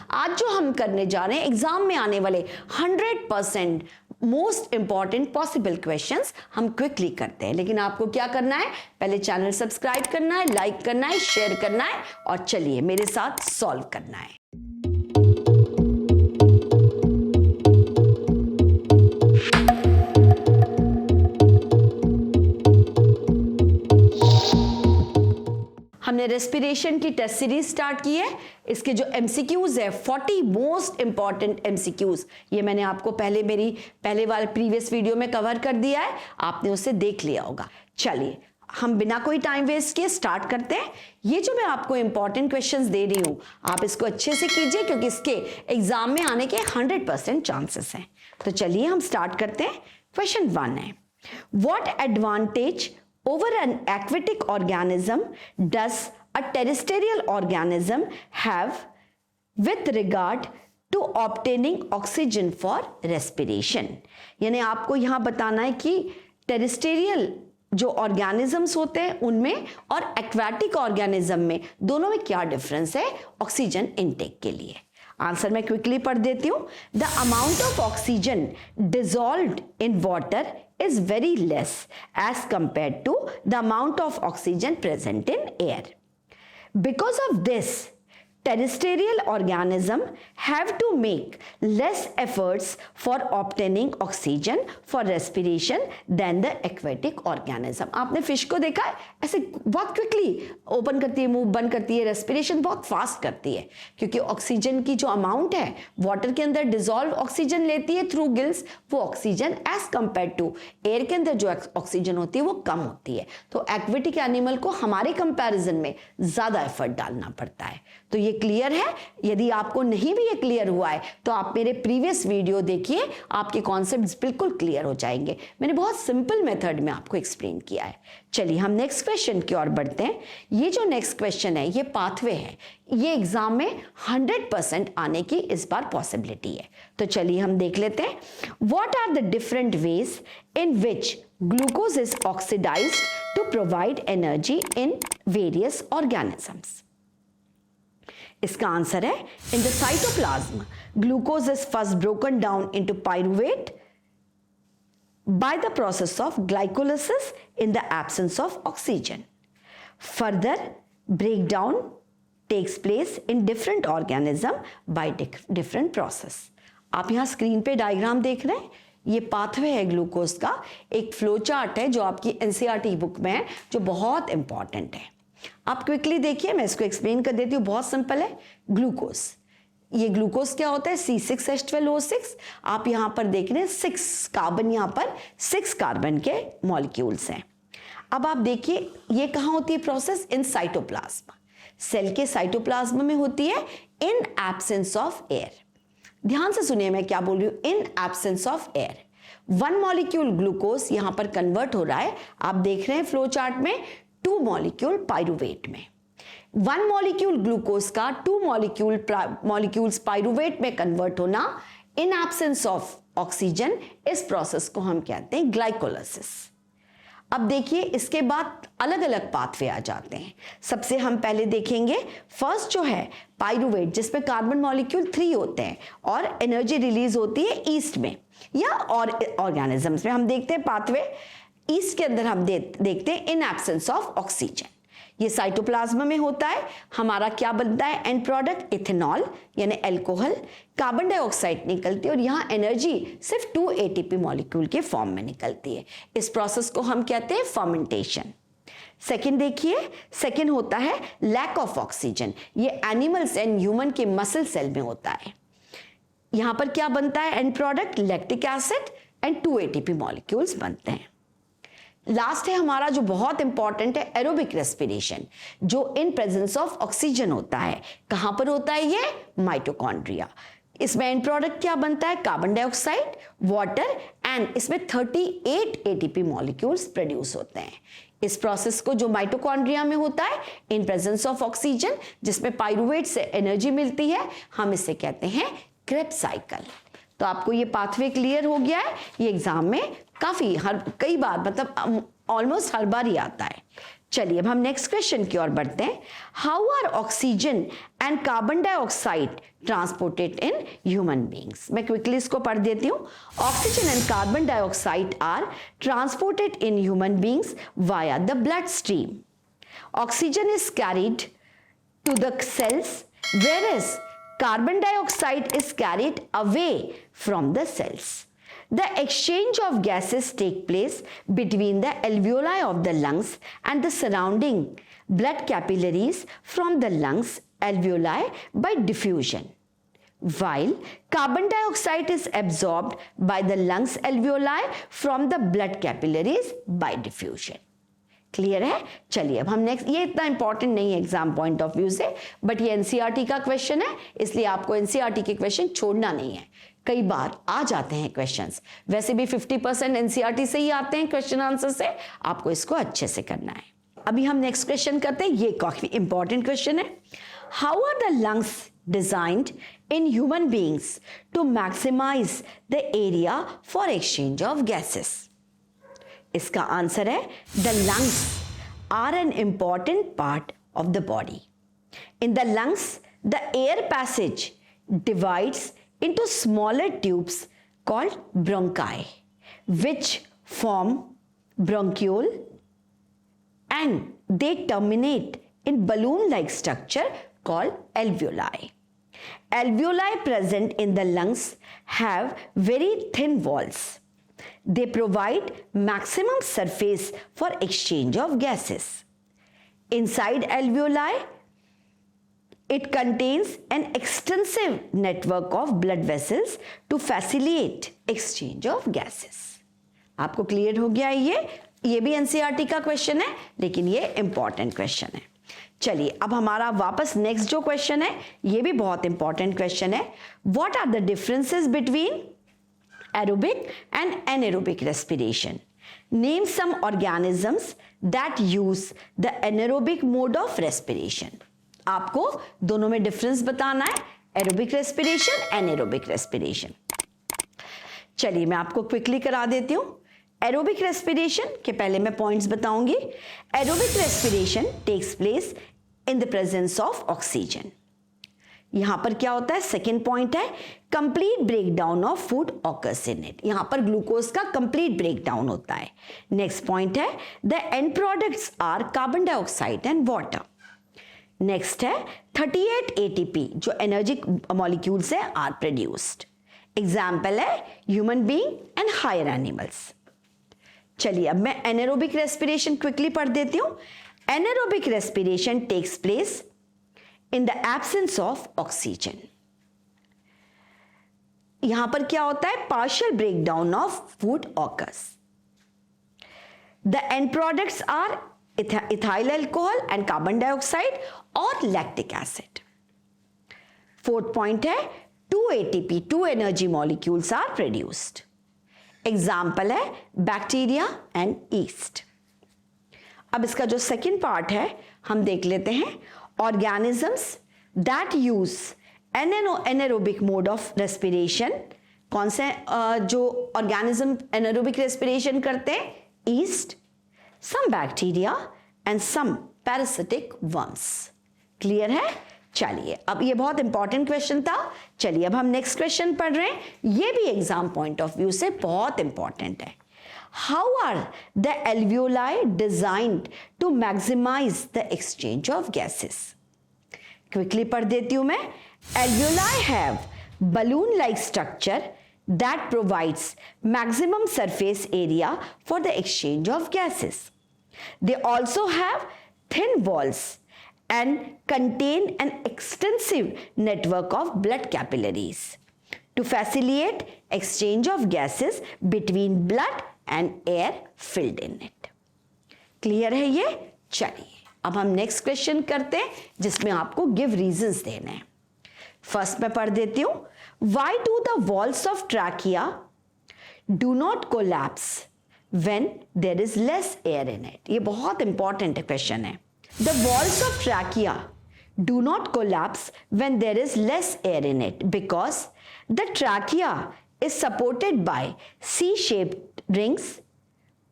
आज जो हम करने जा रहे हैं एग्जाम में आने वाले 100% मोस्ट इंपॉर्टेंट पॉसिबल क्वेश्चंस हम क्विकली करते हैं, लेकिन आपको क्या करना है, पहले चैनल सब्सक्राइब करना है, लाइक करना है, शेयर करना है और चलिए मेरे साथ सॉल्व करना है। हमने रेस्पिरेशन की टेस्ट सीरीज स्टार्ट की है। इसके जो एमसीक्यूज है 40 मोस्ट इंपॉर्टेंट एमसीक्यूज, ये मैंने आपको पहले वाले प्रीवियस वीडियो में कवर कर दिया है, आपने उसे देख लिया होगा। चलिए हम बिना कोई टाइम वेस्ट किए स्टार्ट करते हैं। ये जो मैं आपको इंपॉर्टेंट क्वेश्चंस दे रही हूं, आप इसको अच्छे से कीजिए क्योंकि इसके एग्जाम में आने के 100% चांसेस हैं। तो चलिए हम स्टार्ट करते हैं। क्वेश्चन 1 है, what advantage over an aquatic organism does a terrestrial organism have with regard to obtaining oxygen for respiration? यानी आपको यहां बताना है कि टेरेस्टेरियल जो ऑर्गेनिजम्स होते हैं उनमें और एक्वाटिक ऑर्गेनिज्म में दोनों में क्या डिफरेंस है ऑक्सीजन इनटेक के लिए। आंसर मैं क्विकली पढ़ देती हूं। The amount of oxygen dissolved in water is very less as compared to the amount of oxygen present in air. Because of this, terrestrial organisms have to make less efforts for obtaining oxygen for respiration than the aquatic organism. आपने fish को देखा है, ऐसे बहुत quickly open करती है, मुंह बंद करती है, रेस्पिरेशन बहुत फास्ट करती है क्योंकि ऑक्सीजन की जो अमाउंट है वाटर के अंदर डिसॉल्व ऑक्सीजन लेती है थ्रू गिल्स, वो oxygen as compare to air के अंदर जो ऑक्सीजन होती है वो कम होती है। तो एक्वेटिक एनिमल को हमारे कंपैरिजन में ज्यादा एफर्ट डालना पड़ता है। तो ये क्लियर है। यदि आपको नहीं भी ये क्लियर हुआ है तो आप मेरे प्रीवियस वीडियो देखिए, आपके कॉन्सेप्ट्स बिल्कुल क्लियर हो जाएंगे। मैंने बहुत सिंपल मेथड में आपको एक्सप्लेन किया है। चलिए हम नेक्स्ट क्वेश्चन की ओर बढ़ते हैं। ये जो नेक्स्ट क्वेश्चन है ये पाथवे है, ये एग्जाम में 100% आने की इस बार पॉसिबिलिटी है। तो चलिए हम देख लेते हैं। What are the different ways in which glucose is oxidized to provide energy in various organisms? इसका आंसर है, in the cytoplasm glucose is first broken down into pyruvate by the process of glycolysis in the absence of oxygen. Further breakdown takes place in different organism by different process. आप यहाँ screen पे diagram देख रहे हैं, ये pathway है glucose का, एक फ्लो चार्ट है जो आपकी एनसीईआरटी बुक में है, जो बहुत इंपॉर्टेंट है। आप क्विकली देखिए, मैं इसको एक्सप्लेन कर देती हूँ, बहुत सिंपल है। ग्लूकोज, ये ग्लूकोज क्या होता है, C6H12O6। आप यहां पर देख रहे हैं 6 कार्बन, यहां पर 6 कार्बन के मॉलिक्यूल्स हैं। अब आप देखिए ये कहां होती है प्रोसेस, इन साइटोप्लाज्म, सेल के साइटोप्लाज्म में होती है, इन एब्सेंस ऑफ एयर। ध्यान से सुनिए मैं क्या बोल रही हूं, in absence of air. 1 molecule glucose यहां पर कन्वर्ट हो रहा है, आप देख रहे हैं फ्लो चार्ट में, 2 मॉलिक्यूल पाइरूवेट में। 1 मॉलिक्यूल ग्लूकोज का 2 मॉलिक्यूल्स पाइरूवेट में कन्वर्ट होना इन एब्सेंस ऑफ ऑक्सीजन, इस प्रोसेस को हम कहते हैं ग्लाइकोलाइसिस। अब देखिए इसके बाद अलग अलग पाथवे आ जाते हैं। सबसे हम पहले देखेंगे फर्स्ट जो है पाइरूवेट, जिसमें कार्बन मॉलिक्यूल 3 होते हैं और एनर्जी रिलीज होती है ईस्ट में या और ऑर्गेनिजम्स में। हम देखते हैं पाथवे ईस्ट के अंदर, हम देखते हैं इन एब्सेंस ऑफ ऑक्सीजन, ये साइटोप्लाज्म में होता है। हमारा क्या बनता है एंड प्रोडक्ट, इथेनॉल यानी अल्कोहल, कार्बन डाइऑक्साइड निकलती है और यहाँ एनर्जी सिर्फ 2 ATP मॉलिक्यूल के फॉर्म में निकलती है। इस प्रोसेस को हम कहते हैं फर्मेंटेशन। सेकंड देखिए, सेकंड होता है लैक ऑफ ऑक्सीजन, ये एनिमल्स एंड ह्यूमन के मसल सेल में होता है। यहाँ पर क्या बनता है and product, lactic acid and 2 ATP molecules बनते हैं। लास्ट है हमारा जो बहुत इंपॉर्टेंट है एरोबिक रेस्पिरेशन, जो इन प्रेजेंस ऑफ ऑक्सीजन होता है। कहां पर होता है ये, माइटोकॉन्ड्रिया। इसमें एंड प्रोडक्ट क्या बनता है, कार्बन डाइऑक्साइड, वाटर एंड इसमें 38 ATP मॉलिक्यूल्स प्रोड्यूस होते हैं। इस प्रोसेस को जो माइटोकॉन्ड्रिया में होता है इन प्रेजेंस ऑफ ऑक्सीजन, जिसमें पाइरूवेट से एनर्जी मिलती है, हम इसे कहते हैं क्रेब्स साइकिल। तो आपको ये पाथवे क्लियर हो गया है। ये एग्जाम में कई बार मतलब ऑलमोस्ट हर बार ही आता है। चलिए अब हम नेक्स्ट क्वेश्चन की ओर बढ़ते हैं. How are oxygen and carbon dioxide transported in human beings. मैं क्विकली इसको पढ़ देती हूं. Oxygen and carbon dioxide are transported in human beings via the blood stream. Oxygen is carried to the cells whereas carbon dioxide is carried away from the cells. The exchange of gases take place between the alveoli of the lungs and the surrounding blood capillaries from the lungs alveoli by diffusion, while carbon dioxide is absorbed by the lungs alveoli from the blood capillaries by diffusion. Clear है. चलिए अब हम next, ये इतना important नहीं है exam point of view से, but ये एनसीईआरटी का क्वेश्चन है, इसलिए आपको एनसीईआरटी के क्वेश्चन छोड़ना नहीं है. कई बार आ जाते हैं क्वेश्चंस, वैसे भी 50% एनसीईआरटी से ही आते हैं क्वेश्चन आंसर से, आपको इसको अच्छे से करना है. अभी हम नेक्स्ट क्वेश्चन करते हैं. ये काफी इंपॉर्टेंट क्वेश्चन है. How are the lungs designed in human beings to maximize the area for exchange of gases. इसका आंसर है the lungs are an important part of the body. In the lungs the air passage divides into smaller tubes called bronchi, which form bronchiole, and they terminate in balloon-like structure called alveoli. Alveoli present in the lungs have very thin walls. They provide maximum surface for exchange of gases. Inside alveoli, it contains an extensive network of blood vessels to facilitate exchange of gases. आपको clear हो गया ये भी NCERT का question है, लेकिन ये important question है. चलिए अब हमारा वापस नेक्स्ट जो क्वेश्चन है, ये भी बहुत इंपॉर्टेंट क्वेश्चन है. What are the differences between aerobic and anaerobic respiration? Name some organisms that use the anaerobic mode of respiration. आपको दोनों में डिफरेंस बताना है, एरोबिक रेस्पिरेशन, एनारोबिक रेस्पिरेशन. चलिए मैं आपको क्विकली करा देती हूं. एरोबिक रेस्पिरेशन के पहले मैं पॉइंट्स बताऊंगी. Aerobic respiration takes place in the presence of oxygen. यहां पर क्या होता है, सेकेंड पॉइंट है complete breakdown of food occurs in it. यहां पर ग्लूकोज का कंप्लीट ब्रेकडाउन होता है. नेक्स्ट पॉइंट है the end products are carbon dioxide and water. Next है 38 ATP जो एनर्जी मॉलिक्यूल से आर प्रोड्यूस्ड. एग्जाम्पल है human being and higher animals. चलिए अब मैं एनारोबिक रेस्पिरेशन क्विकली पढ़ देती हूं. Anaerobic respiration takes place in the absence of oxygen. यहां पर क्या होता है, partial breakdown of food occurs. The end products are ethyl alcohol and carbon dioxide or lactic acid. Fourth point है 2 ATP, 2 energy molecules are produced. Example है bacteria and yeast. अब इसका जो second part है हम देख लेते हैं. Organisms that use anaerobic mode of respiration. कौन से जो organism anaerobic respiration करते हैं? Yeast, some bacteria and some parasitic worms. Clear है? चलिए अब ये बहुत इंपॉर्टेंट क्वेश्चन था. चलिए अब हम नेक्स्ट क्वेश्चन पढ़ रहे हैं. ये भी एग्जाम पॉइंट ऑफ व्यू से बहुत इंपॉर्टेंट है. How are the alveoli designed to maximize the exchange of gases? Quickly पढ़ देती हूं मैं. Alveoli have balloon-like structure that provides maximum surface area for the exchange of gases. They also have thin walls and contain an extensive network of blood capillaries to facilitate exchange of gases between blood and air filled in it. Clear है ये? चलिए अब हम next question करते हैं जिसमें आपको give reasons देने हैं. फर्स्ट मैं पढ़ देती हूं. Why do the walls of trachea do not collapse when there is less air in it? ये बहुत इंपॉर्टेंट क्वेश्चन है. The walls of trachea do not collapse when there is less air in it because the trachea is supported by C-shaped rings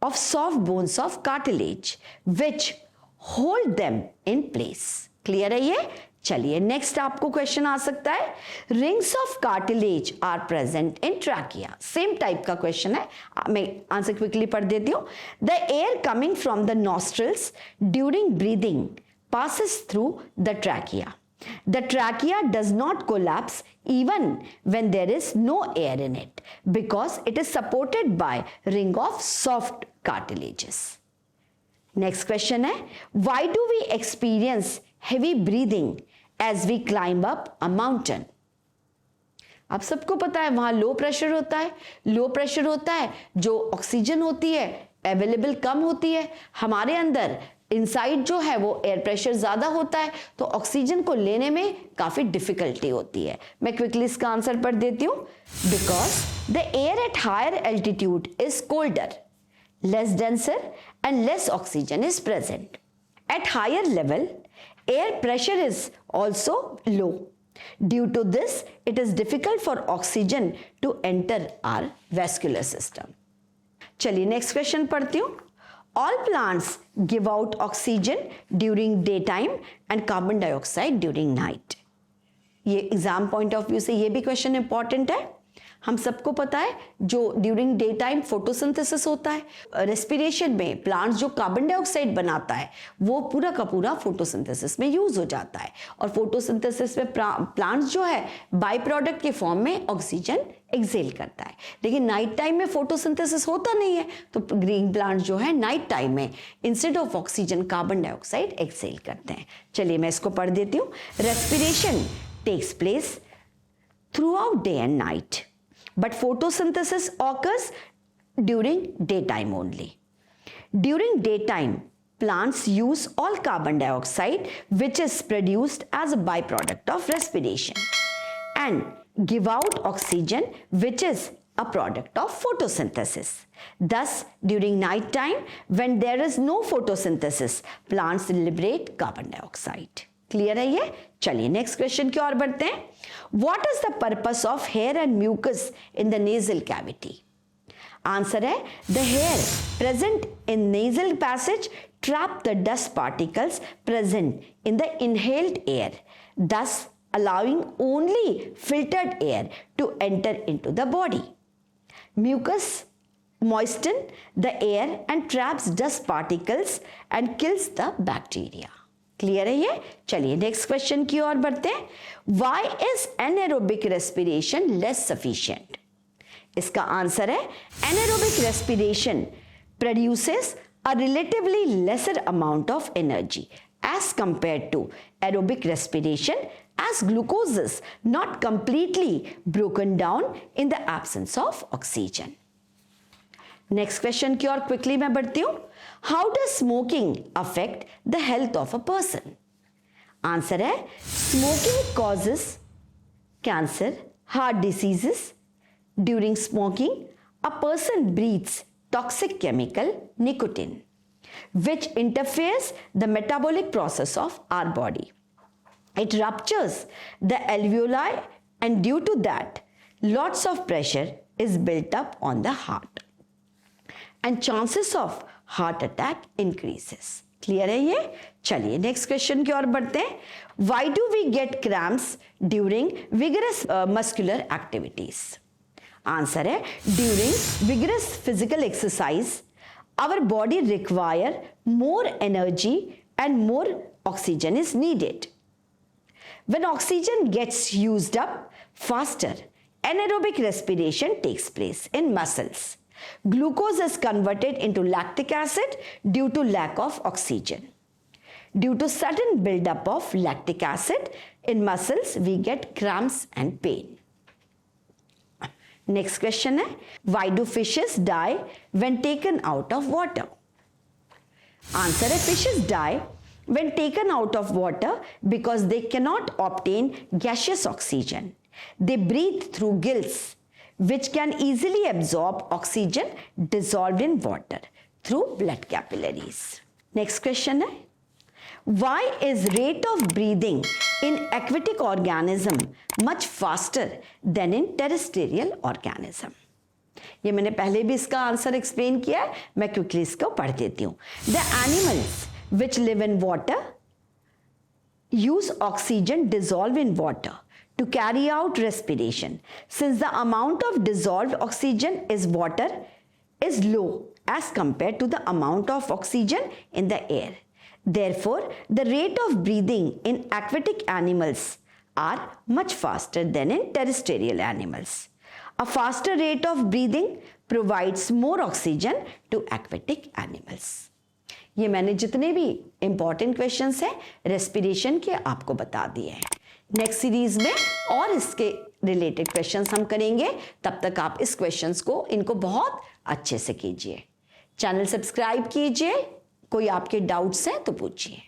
of soft bones of cartilage which hold them in place. Clear है ये? चलिए next आपको question आ सकता है, rings of cartilage are present in trachea. Same type का question है, मैं आंसर क्विकली पढ़ देती हूं. The air coming from the nostrils during breathing passes through the trachea. The trachea does not collapse even when there is no air in it because it is supported by ring of soft cartilages. Next question है, why do we experience heavy breathing as we climb up a mountain? आप सबको पता है वहां low pressure होता है. Low pressure होता है, जो ऑक्सीजन होती है अवेलेबल कम होती है. हमारे अंदर इनसाइड जो है वो एयर प्रेशर ज्यादा होता है, तो ऑक्सीजन को लेने में काफी डिफिकल्टी होती है. मैं क्विकली इसका आंसर पढ़ देती हूं. Because the air at higher altitude is colder, less denser and less oxygen is present. At higher level air pressure is also low. Due to this, it is difficult for oxygen to enter our vascular system. चलिए next question पढ़ती हूं. All plants give out oxygen during daytime and carbon dioxide during night. ये exam point of view से ये भी question important है. हम सबको पता है जो ड्यूरिंग डे टाइम फोटोसिंथेसिस होता है, रेस्पिरेशन में प्लांट्स जो कार्बन डाइऑक्साइड बनाता है वो पूरा का पूरा फोटोसिंथेसिस में यूज हो जाता है. और फोटोसिंथेसिस में प्लांट्स जो है बाय प्रोडक्ट के फॉर्म में ऑक्सीजन एक्सेल करता है. लेकिन नाइट टाइम में फोटोसिंथेसिस होता नहीं है, तो ग्रीन प्लांट्स जो है नाइट टाइम में instead of oxygen carbon dioxide expel करते हैं. चलिए मैं इसको पढ़ देती हूँ. Respiration takes place throughout day and night, but photosynthesis occurs during daytime only. During daytime, plants use all carbon dioxide which is produced as a byproduct of respiration and give out oxygen which is a product of photosynthesis. Thus, during night time, when there is no photosynthesis, plants liberate carbon dioxide. Clear है ये? चलिए next question की ओर बढ़ते हैं. What is the purpose of hair and mucus in the nasal cavity? Answer है, the hair present in nasal passage trap the dust particles present in the inhaled air, thus allowing only filtered air to enter into the body. Mucus moisten the air and traps dust particles and kills the bacteria. Clear है ये? चलिए next question की ओर बढ़ते हैं. Why is anaerobic respiration less sufficient? इसका answer है, anaerobic respiration produces a relatively lesser amount of energy as compared to aerobic respiration, as glucose is not completely broken down in the absence of oxygen. Next question की ओर quickly मैं बढ़ती हूं. How does smoking affect the health of a person? Answer है, smoking causes cancer, heart diseases. During smoking a person breathes toxic chemical nicotine which interferes the metabolic process of our body. It ruptures the alveoli and due to that lots of pressure is built up on the heart and chances of heart attack increases. Clear है ये? चलिए next question की ओर बढ़ते हैं. Why do we get cramps during vigorous muscular activities? Answer है, during vigorous physical exercise our body require more energy and more oxygen is needed. When oxygen gets used up faster, anaerobic respiration takes place in muscles. Glucose is converted into lactic acid due to lack of oxygen. Due to sudden buildup of lactic acid in muscles, we get cramps and pain. Next question है, why do fishes die when taken out of water? Answer है, fishes die when taken out of water because they cannot obtain gaseous oxygen. They breathe through gills, which can easily absorb oxygen dissolved in water through blood capillaries. Next question है, why is rate of breathing in aquatic organism much faster than in terrestrial organism? ये मैंने पहले भी इसका answer explain किया है, मैं quickly इसको पढ़ देती हूँ. The animals which live in water use oxygen dissolved in water to carry out respiration. Since the amount of dissolved oxygen is water is low as compared to the amount of oxygen in the air. Therefore, the rate of breathing in aquatic animals are much faster than in terrestrial animals. A faster rate of breathing provides more oxygen to aquatic animals. ये मैंने जितने भी important questions हैं respiration के आपको बता दिए हैं. नेक्स्ट सीरीज में और इसके रिलेटेड क्वेश्चंस हम करेंगे. तब तक आप इस क्वेश्चंस को इनको बहुत अच्छे से कीजिए. चैनल सब्सक्राइब कीजिए. कोई आपके डाउट्स हैं तो पूछिए.